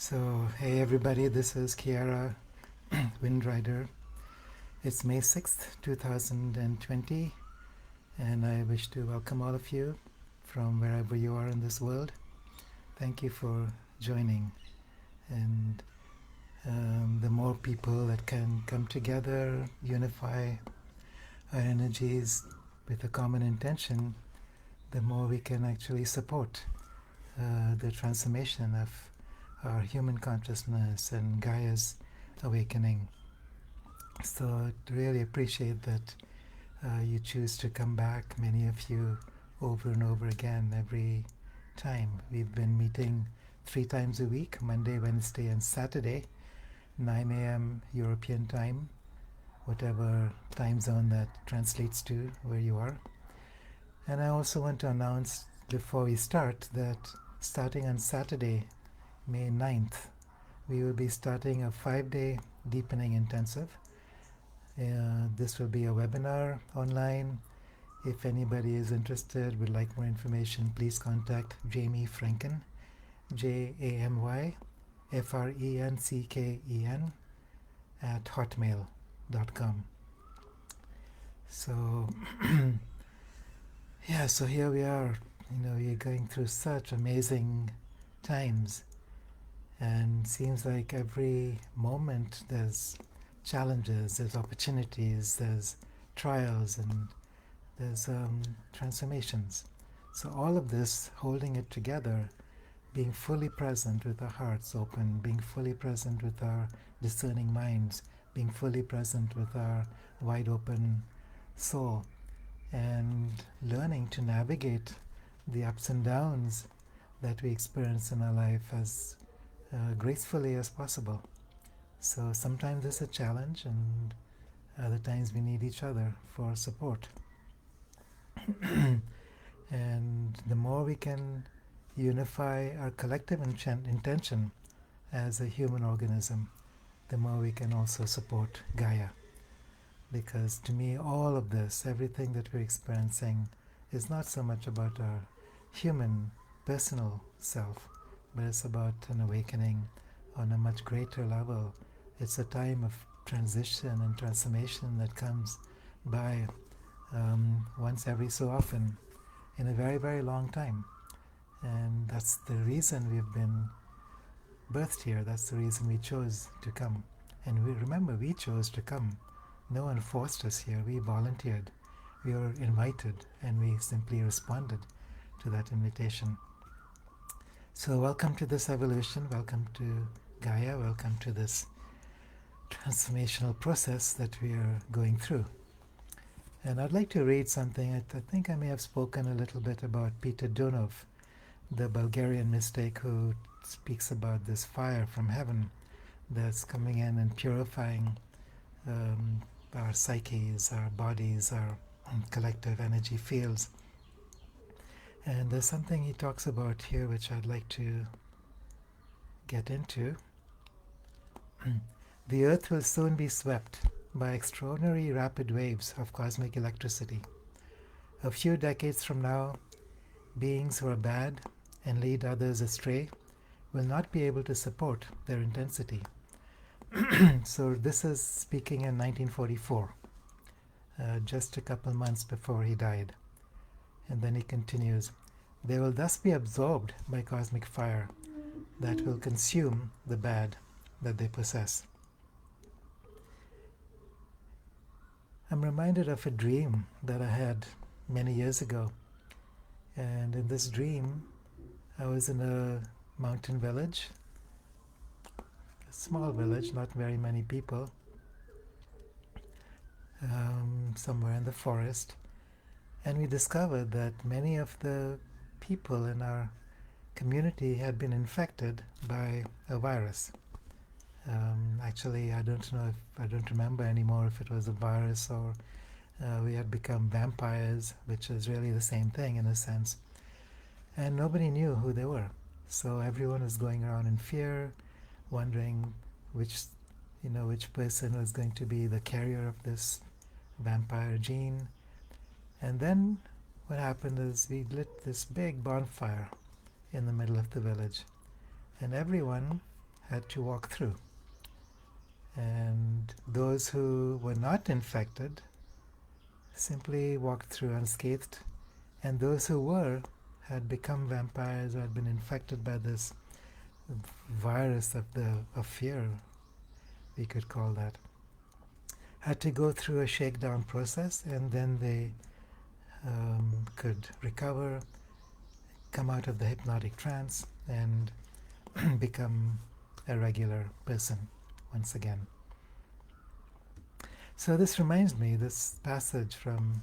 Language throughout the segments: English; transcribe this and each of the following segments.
So, hey everybody, this is Kiara Windrider. It's May 6th, 2020, and I wish to welcome all of you from wherever you are in this world. Thank you for joining. And the more people that can come together, unify our energies with a common intention, the more we can actually support the transformation of our human consciousness and Gaia's awakening. So I really appreciate that you choose to come back, many of you, over and over again every time. We've been meeting 3 times a week, Monday, Wednesday and Saturday, 9 a.m. European time, whatever time zone that translates to where you are. And I also want to announce before we start that starting on Saturday, May 9th, we will be starting a 5-day deepening intensive. This will be a webinar online. If anybody is interested, would like more information, please contact Jamie Franken, JAMY FRENCKEN at hotmail.com. So, yeah, so here we are. We're going through such amazing times, and seems like every moment there's challenges, there's opportunities, there's trials, and there's transformations. So all of this, holding it together, being fully present with our hearts open, being fully present with our discerning minds, being fully present with our wide open soul, and learning to navigate the ups and downs that we experience in our life as gracefully as possible. So sometimes it's a challenge, and other times we need each other for support. And the more we can unify our collective intention as a human organism, the more we can also support Gaia. Because to me, all of this, everything that we're experiencing, is not so much about our human, personal self, but it's about an awakening on a much greater level. It's a time of transition and transformation that comes by once every so often in a very, very long time. And that's the reason we've been birthed here. That's the reason we chose to come. And we chose to come. No one forced us here. We volunteered. We were invited, and we simply responded to that invitation. So welcome to this evolution, welcome to Gaia, welcome to this transformational process that we are going through. And I'd like to read something. I think I may have spoken a little bit about Peter Donov, the Bulgarian mystic who speaks about this fire from heaven that's coming in and purifying our psyches, our bodies, our collective energy fields. And there's something he talks about here which I'd like to get into. The earth will soon be swept by extraordinary rapid waves of cosmic electricity. A few decades from now, beings who are bad and lead others astray will not be able to support their intensity. So this is speaking in 1944, just a couple months before he died. And then he continues, they will thus be absorbed by cosmic fire that will consume the bad that they possess. I'm reminded of a dream that I had many years ago. And in this dream, I was in a mountain village, a small village, not very many people, somewhere in the forest. And we discovered that many of the people in our community had been infected by a virus. Actually, I don't remember anymore if it was a virus or we had become vampires, which is really the same thing in a sense. And nobody knew who they were. So everyone was going around in fear, wondering which person was going to be the carrier of this vampire gene. And then what happened is we lit this big bonfire in the middle of the village, and everyone had to walk through. And those who were not infected simply walked through unscathed, and those who were had become vampires or had been infected by this virus of fear, we could call that, had to go through a shakedown process, and then they could recover, come out of the hypnotic trance, and become a regular person once again. So this reminds me, this passage from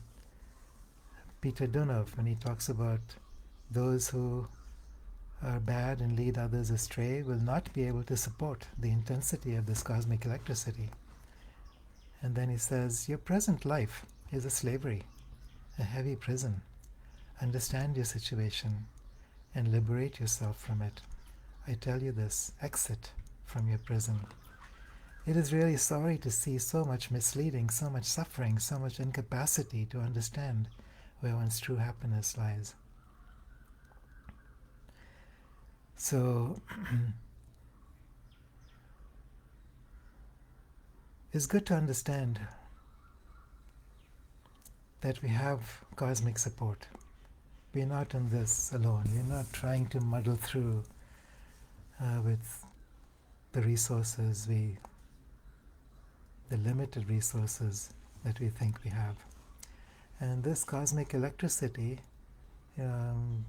Peter Dunov, when he talks about those who are bad and lead others astray will not be able to support the intensity of this cosmic electricity. And then he says, your present life is a slavery, a heavy prison. Understand your situation and liberate yourself from it. I tell you this, exit from your prison. It is really sorry to see so much misleading, so much suffering, so much incapacity to understand where one's true happiness lies. So, it's good to understand that we have cosmic support. We're not in this alone. We're not trying to muddle through with the resources, the limited resources that we think we have. And this cosmic electricity,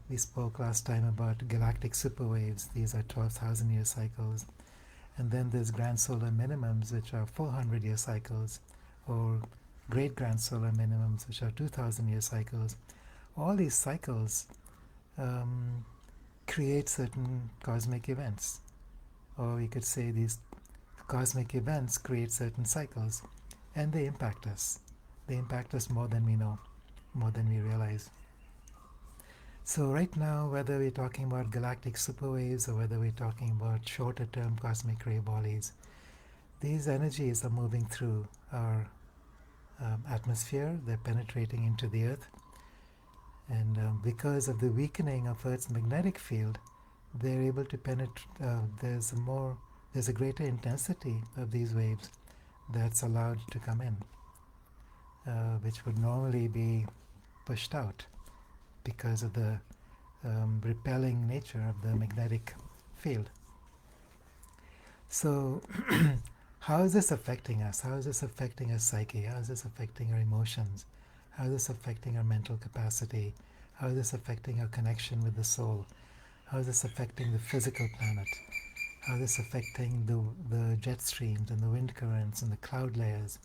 we spoke last time about galactic superwaves. These are 12,000-year cycles. And then there's grand solar minimums, which are 400-year cycles, or great grand solar minimums, which are 2,000-year cycles. All these cycles create certain cosmic events. Or we could say these cosmic events create certain cycles, and they impact us. They impact us more than we know, more than we realize. So right now, whether we're talking about galactic superwaves or whether we're talking about shorter-term cosmic ray bodies, these energies are moving through our atmosphere. They're penetrating into the Earth. And because of the weakening of Earth's magnetic field, they're able to penetrate. There's a greater intensity of these waves that's allowed to come in, which would normally be pushed out because of the repelling nature of the magnetic field. So how is this affecting us? How is this affecting our psyche? How is this affecting our emotions? How is this affecting our mental capacity? How is this affecting our connection with the soul? How is this affecting the physical planet? How is this affecting the jet streams and the wind currents and the cloud layers?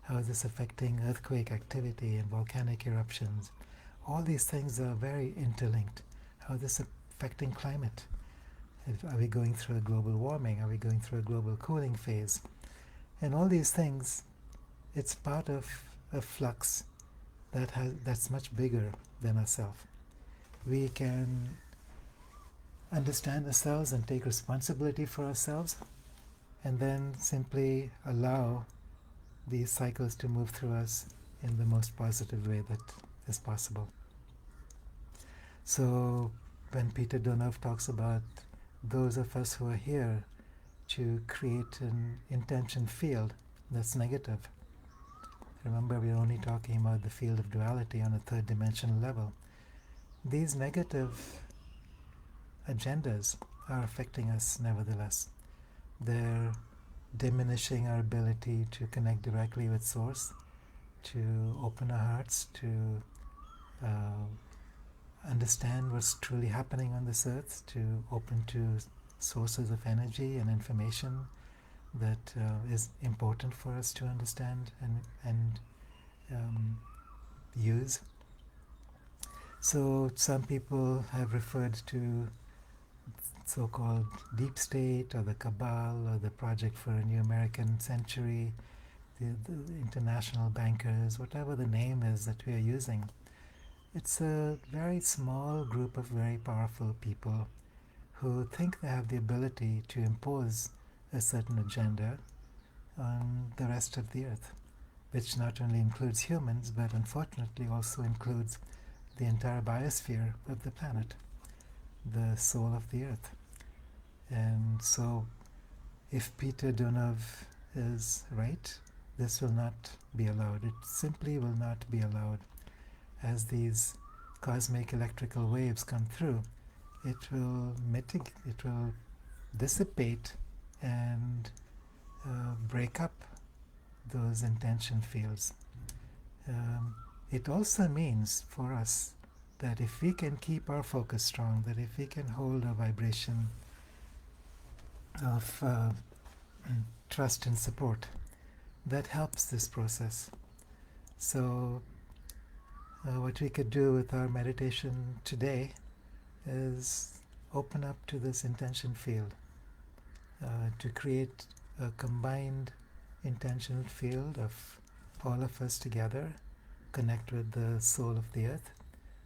How is this affecting earthquake activity and volcanic eruptions? All these things are very interlinked. How is this affecting climate? Are we going through a global warming? Are we going through a global cooling phase? And all these things, it's part of a flux that's much bigger than ourselves. We can understand ourselves and take responsibility for ourselves, and then simply allow these cycles to move through us in the most positive way that is possible. So when Peter Donov talks about those of us who are here to create an intention field that's negative, remember we're only talking about the field of duality on a third dimensional level. These negative agendas are affecting us nevertheless. They're diminishing our ability to connect directly with Source, to open our hearts, to understand what's truly happening on this earth, to open to sources of energy and information that is important for us to understand and use. So some people have referred to so-called deep state or the Cabal or the Project for a New American Century, the international bankers, whatever the name is that we are using. It's a very small group of very powerful people who think they have the ability to impose a certain agenda on the rest of the earth, which not only includes humans, but unfortunately also includes the entire biosphere of the planet, the soul of the earth. And so if Peter Donov is right, this will not be allowed. It simply will not be allowed. As these cosmic electrical waves come through, it will it will dissipate and break up those intention fields. It also means for us that if we can keep our focus strong, that if we can hold a vibration of trust and support, that helps this process. So what we could do with our meditation today is open up to this intention field, to create a combined intentional field of all of us together, connect with the soul of the earth,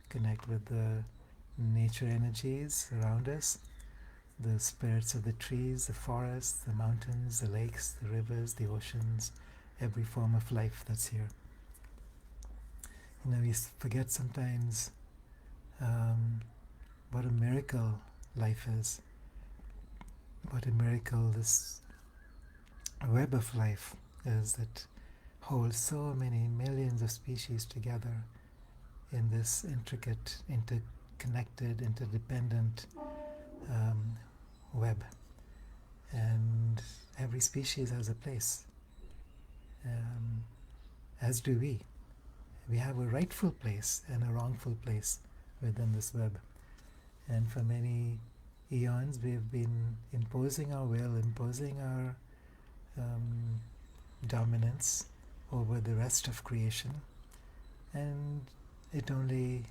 connect with the nature energies around us, the spirits of the trees, the forests, the mountains, the lakes, the rivers, the oceans, every form of life that's here. We forget sometimes what a miracle life is, what a miracle this web of life is that holds so many millions of species together in this intricate, interconnected, interdependent web. And every species has a place, as do we. We have a rightful place and a wrongful place within this web. And for many eons we've been imposing our will, imposing our dominance over the rest of creation, and it only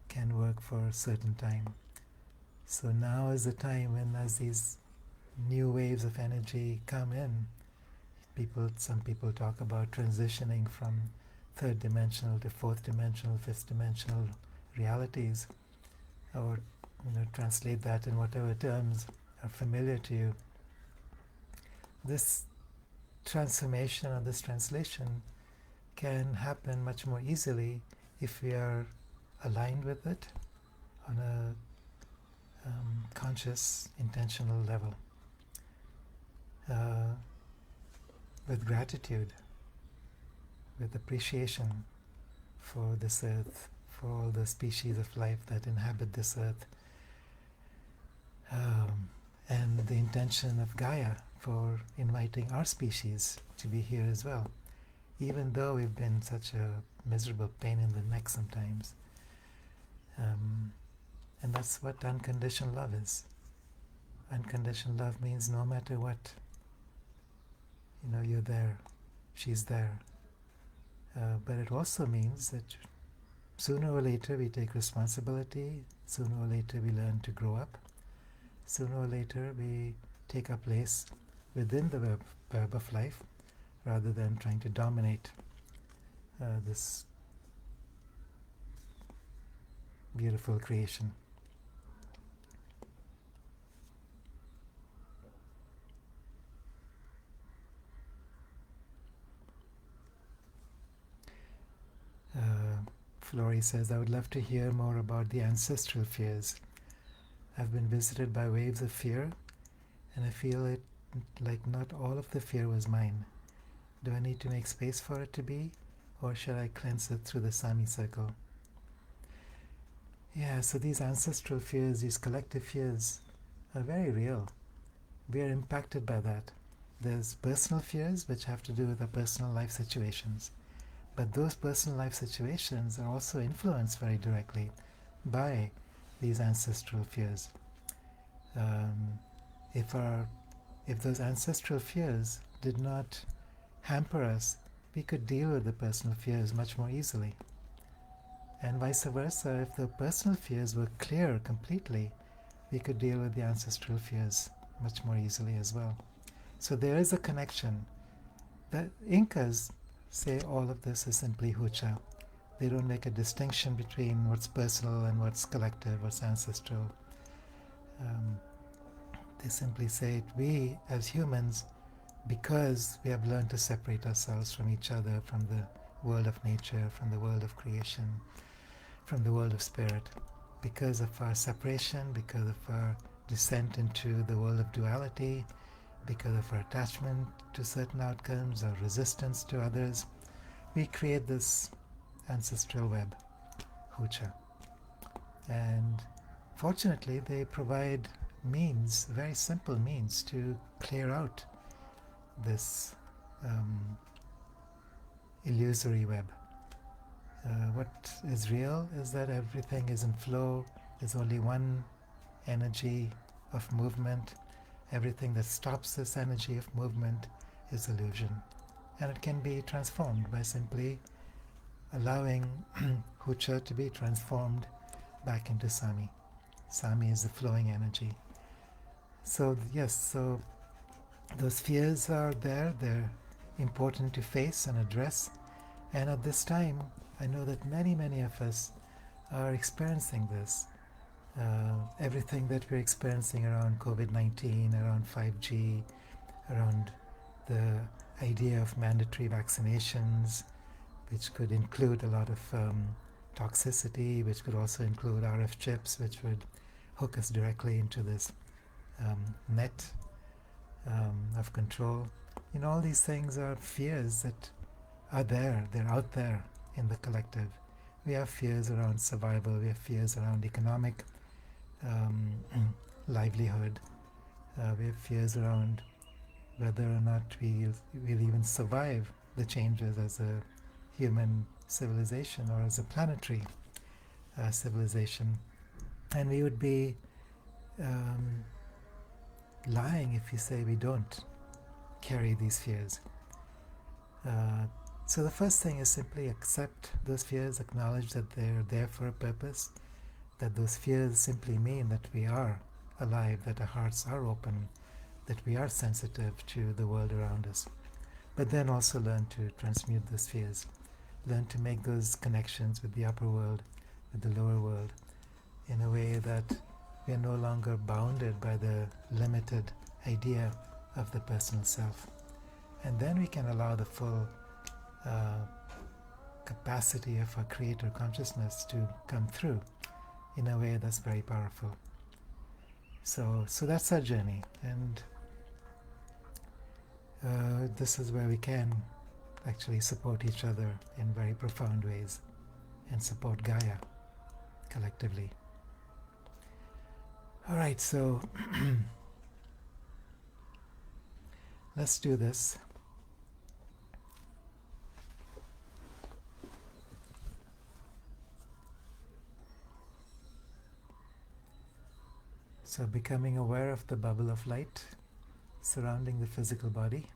can work for a certain time. So now is the time when, as these new waves of energy come in, some people talk about transitioning from third dimensional to fourth dimensional, fifth dimensional realities, or translate that in whatever terms are familiar to you. This transformation or this translation can happen much more easily if we are aligned with it on a conscious, intentional level, with gratitude, with appreciation for this earth, for all the species of life that inhabit this earth, and the intention of Gaia for inviting our species to be here as well, even though we've been such a miserable pain in the neck sometimes. And that's what unconditional love is. Unconditional love means no matter what, you're there, she's there. But it also means that sooner or later we take responsibility, sooner or later we learn to grow up, sooner or later we take our place within the web of life, rather than trying to dominate this beautiful creation. Flory says, I would love to hear more about the ancestral fears. I've been visited by waves of fear, and I feel it like not all of the fear was mine. Do I need to make space for it to be, or should I cleanse it through the Sami circle? Yeah, so these ancestral fears, these collective fears, are very real. We are impacted by that. There's personal fears which have to do with our personal life situations. But those personal life situations are also influenced very directly by these ancestral fears. If those ancestral fears did not hamper us, we could deal with the personal fears much more easily. And vice versa, if the personal fears were clear completely, we could deal with the ancestral fears much more easily as well. So there is a connection. The Incas say all of this is simply hucha. They don't make a distinction between what's personal and what's collective, what's ancestral. They simply say it. We, as humans, because we have learned to separate ourselves from each other, from the world of nature, from the world of creation, from the world of spirit, because of our separation, because of our descent into the world of duality because of our attachment to certain outcomes or resistance to others, we create this ancestral web, Hucha. And fortunately, they provide means, very simple means, to clear out this illusory web. What is real is that everything is in flow. There's only one energy of movement. Everything that stops this energy of movement is illusion. And it can be transformed by simply allowing Hucha to be transformed back into Sami. Sami is the flowing energy. So yes, so those fears are there. They're important to face and address. And at this time, I know that many of us are experiencing this. Everything that we're experiencing around COVID-19, around 5G, around the idea of mandatory vaccinations, which could include a lot of toxicity, which could also include RF chips, which would hook us directly into this net of control. All these things are fears that are there, they're out there in the collective. We have fears around survival, we have fears around economic livelihood, we have fears around whether or not we'll even survive the changes as a human civilization or as a planetary civilization. And we would be lying if we say we don't carry these fears. So the first thing is simply accept those fears, acknowledge that they're there for a purpose, that those fears simply mean that we are alive, that our hearts are open, that we are sensitive to the world around us. But then also learn to transmute those fears, learn to make those connections with the upper world, with the lower world, in a way that we are no longer bounded by the limited idea of the personal self. And then we can allow the full capacity of our creator consciousness to come through in a way that's very powerful. So that's our journey, and this is where we can actually support each other in very profound ways and support Gaia collectively. All right, so let's do this. So becoming aware of the bubble of light surrounding the physical body.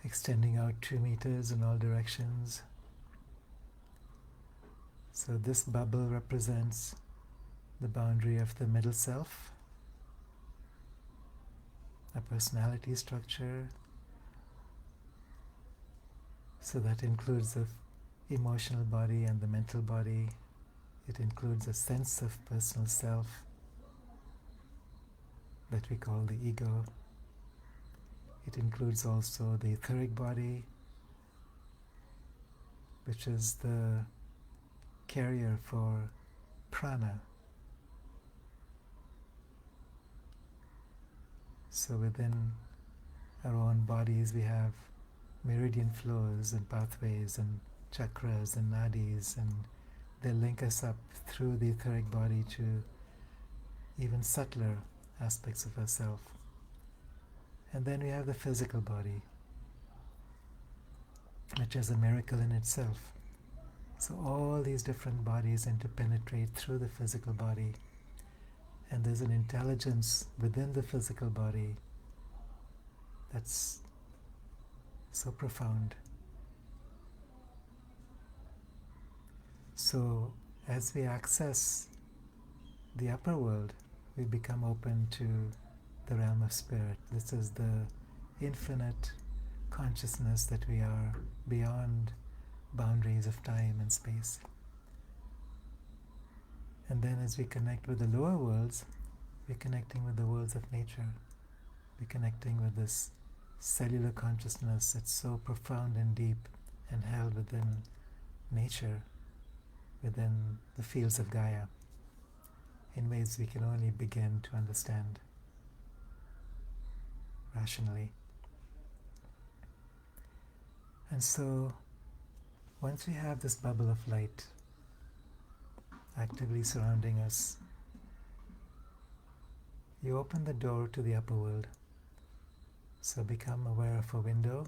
Extending out 2 meters in all directions. So this bubble represents the boundary of the middle self, a personality structure. So that includes the emotional body and the mental body. It includes a sense of personal self that we call the ego. It includes also the etheric body, which is the carrier for prana. So within our own bodies we have meridian flows and pathways and chakras and nadis, and they link us up through the etheric body to even subtler aspects of ourselves. And then we have the physical body, which is a miracle in itself. So all these different bodies interpenetrate through the physical body, and there's an intelligence within the physical body that's so profound. So as we access the upper world, we become open to the realm of spirit. This is the infinite consciousness that we are, beyond boundaries of time and space. And then as we connect with the lower worlds, we're connecting with the worlds of nature. We're connecting with this cellular consciousness that's so profound and deep and held within nature, within the fields of Gaia, in ways we can only begin to understand rationally. And so, once we have this bubble of light actively surrounding us, you open the door to the upper world. So become aware of a window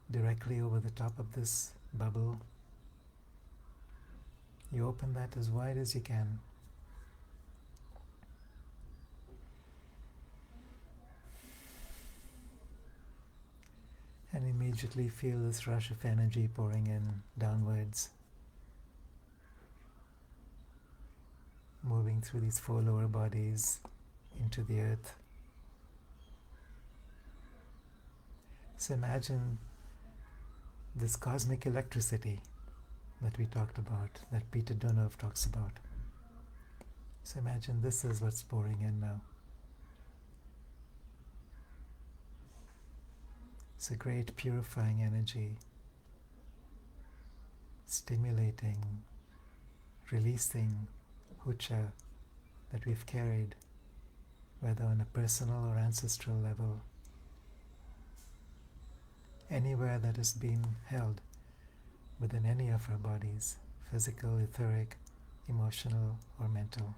directly over the top of this bubble. You open that as wide as you can. And immediately feel this rush of energy pouring in downwards, moving through these 4 lower bodies into the earth. So imagine this cosmic electricity that we talked about, that Peter Donov talks about. So imagine this is what's pouring in now. It's a great purifying energy, stimulating, releasing hucha that we've carried, whether on a personal or ancestral level, anywhere that has been held within any of our bodies, physical, etheric, emotional, or mental.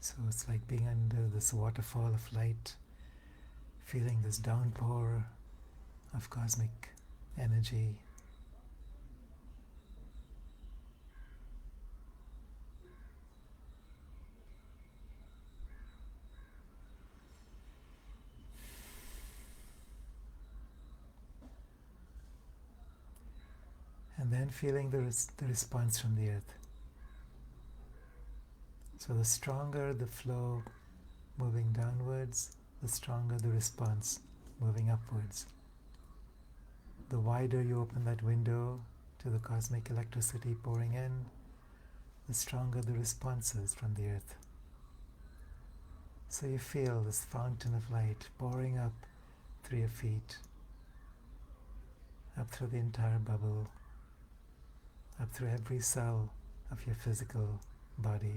So it's like being under this waterfall of light, feeling this downpour of cosmic energy. And then feeling the response from the earth. So the stronger the flow moving downwards, the stronger the response moving upwards. The wider you open that window to the cosmic electricity pouring in, the stronger the responses from the earth. So you feel this fountain of light pouring up through your feet, up through the entire bubble, up through every cell of your physical body.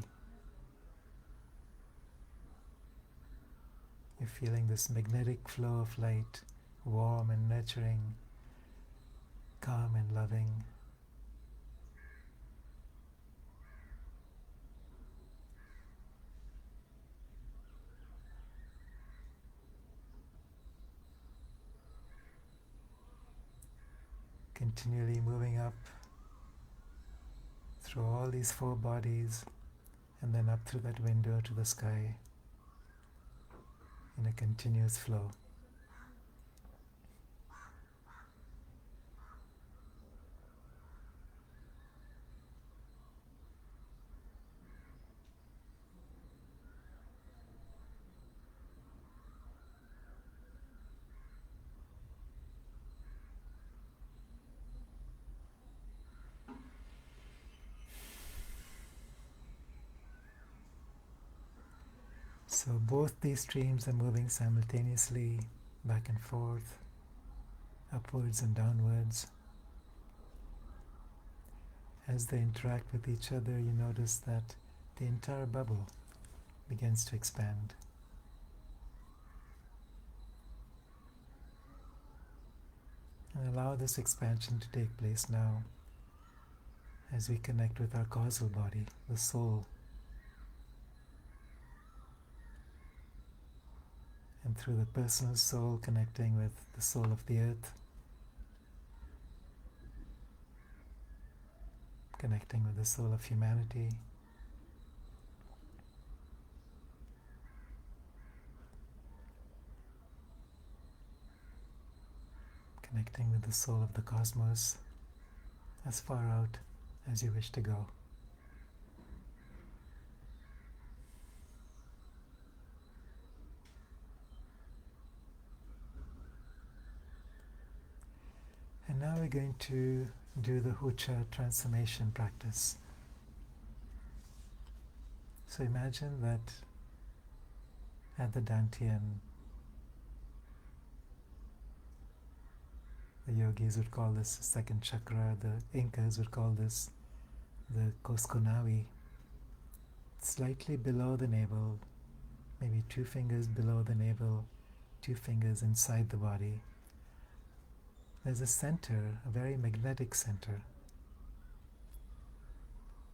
You're feeling this magnetic flow of light, warm and nurturing, calm and loving. Continually moving up through all these 4 bodies and then up through that window to the sky in a continuous flow. So both these streams are moving simultaneously, back and forth, upwards and downwards. As they interact with each other, you notice that the entire bubble begins to expand. And allow this expansion to take place now as we connect with our causal body, the soul. And through the personal soul connecting with the soul of the earth, connecting with the soul of humanity, connecting with the soul of the cosmos, as far out as you wish to go. And now we're going to do the hucha transformation practice. So imagine that At the Dantian, the yogis would call this the second chakra, the Incas would call this the Cosconavi, slightly below the navel, maybe 2 fingers below the navel, 2 fingers inside the body. There's a center, a very magnetic center.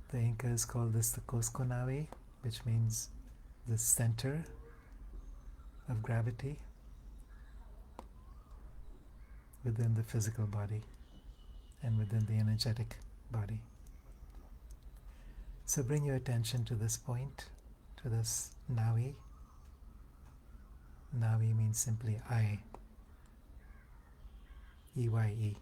The Incas call this the Cosconavi, which means the center of gravity within the physical body and within the energetic body. So bring your attention to this point, to this Navi. Navi means simply I, E-Y-E.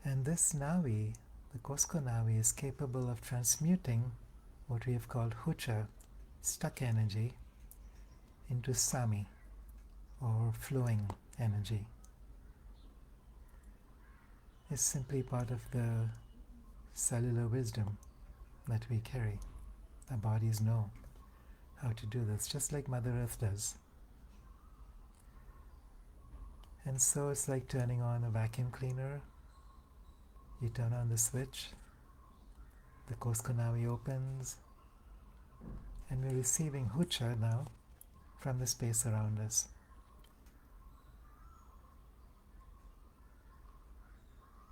And this Navi, the Cosco Navi, is capable of transmuting what we have called hucha, stuck energy, into sami, or flowing energy. It's simply part of the cellular wisdom that we carry. Our bodies know how to do this, just like Mother Earth does. And so it's like turning on a vacuum cleaner. You turn on the switch, the Koskonavi opens, and we're receiving hucha now from the space around us.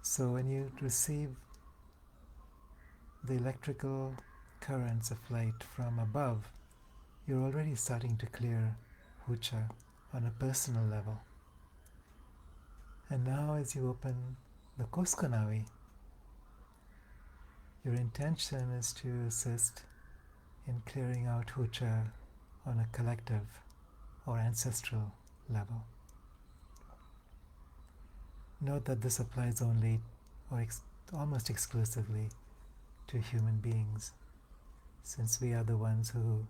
So when you receive the electrical currents of light from above, you're already starting to clear hucha on a personal level. And now as you open the Koskonavi, your intention is to assist in clearing out hucha on a collective or ancestral level. Note that this applies only or almost exclusively to human beings, since we are the ones who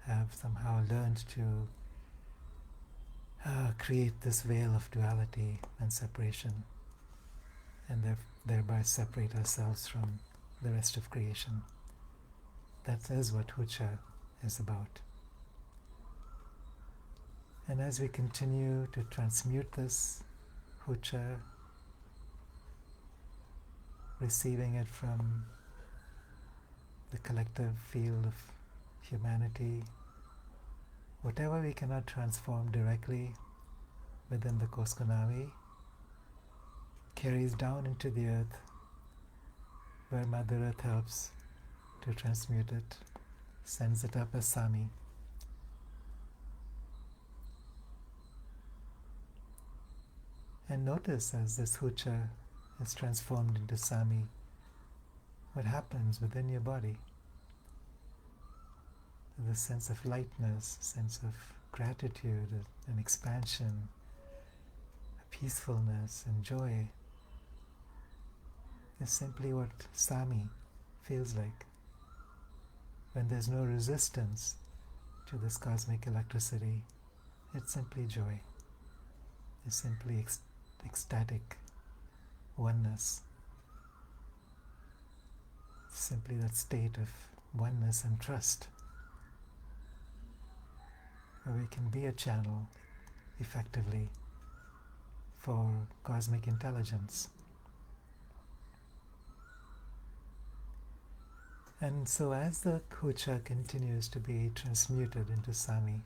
have somehow learned to create this veil of duality and separation, and thereby separate ourselves from the rest of creation. That is what hucha is about. And as we continue to transmute this hucha, receiving it from the collective field of humanity, whatever we cannot transform directly within the Koskonavi carries down into the earth, where Mother Earth helps to transmute it, sends it up as Sami. And notice as this hucha is transformed into Sami, what happens within your body. The sense of lightness, sense of gratitude and expansion, peacefulness and joy is simply what Sami feels like. When there's no resistance to this cosmic electricity, it's simply joy. It's simply ecstatic oneness. It's simply that state of oneness and trust, where we can be a channel effectively for cosmic intelligence. And so as the hucha continues to be transmuted into Sami,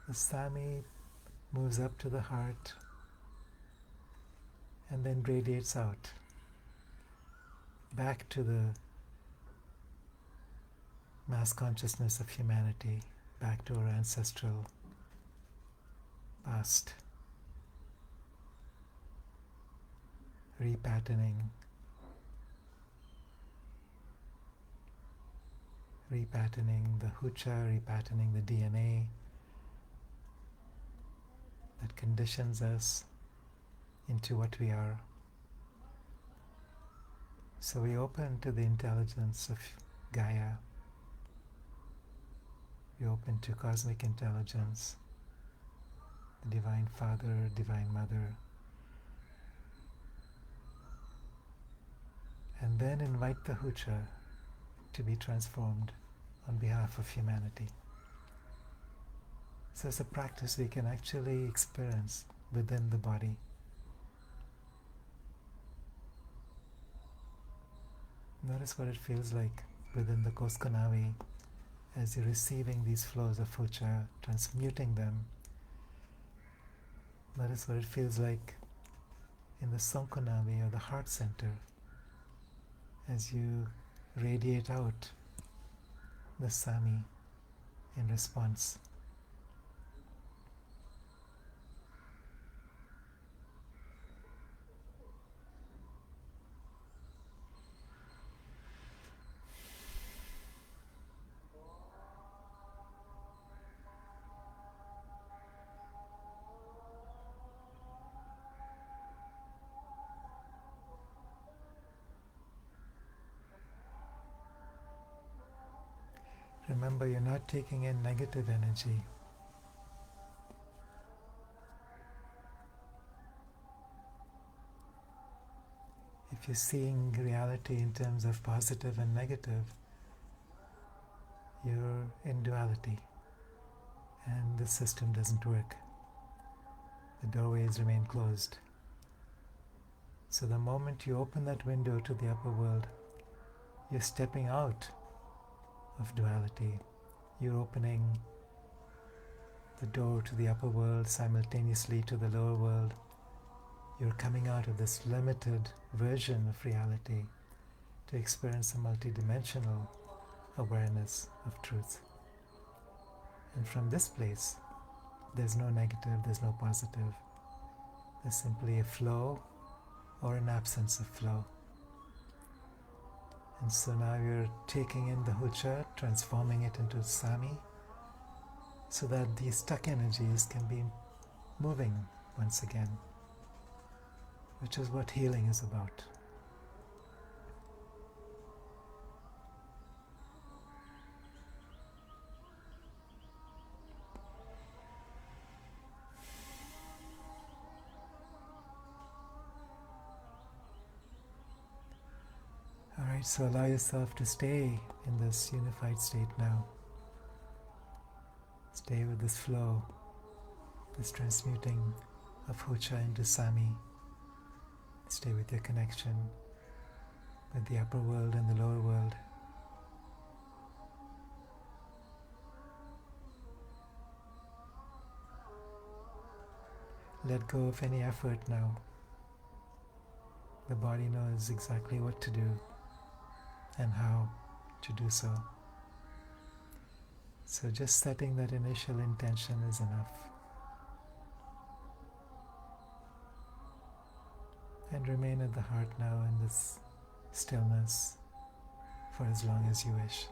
the Sami moves up to the heart and then radiates out back to the mass consciousness of humanity, back to our ancestral past, repatterning the hucha, repatterning the DNA that conditions us into what we are. So we open to the intelligence of Gaia. We open to cosmic intelligence, the Divine Father, Divine Mother. And then invite the hucha to be transformed on behalf of humanity. So it's a practice we can actually experience within the body. Notice what it feels like within the Koskonavi as you're receiving these flows of Ucha, transmuting them. Notice what it feels like in the Sonkonavi or the heart center as you radiate out the Sami in response. Remember, you're not taking in negative energy. If you're seeing reality in terms of positive and negative, you're in duality and the system doesn't work. The doorways remain closed. So the moment you open that window to the upper world, you're stepping out of duality. You're opening the door to the upper world simultaneously to the lower world. You're coming out of this limited version of reality to experience a multidimensional awareness of truth. And from this place, there's no negative, there's no positive. There's simply a flow or an absence of flow. And so now you're taking in the Hucha, transforming it into Sami, so that these stuck energies can be moving once again, which is what healing is about. Alright, so allow yourself to stay in this unified state now. Stay with this flow, this transmuting of Hucha into Sami. Stay with your connection with the upper world and the lower world. Let go of any effort now. The body knows exactly what to do and how to do so. So just setting that initial intention is enough. And remain at the heart now in this stillness for as long as you wish.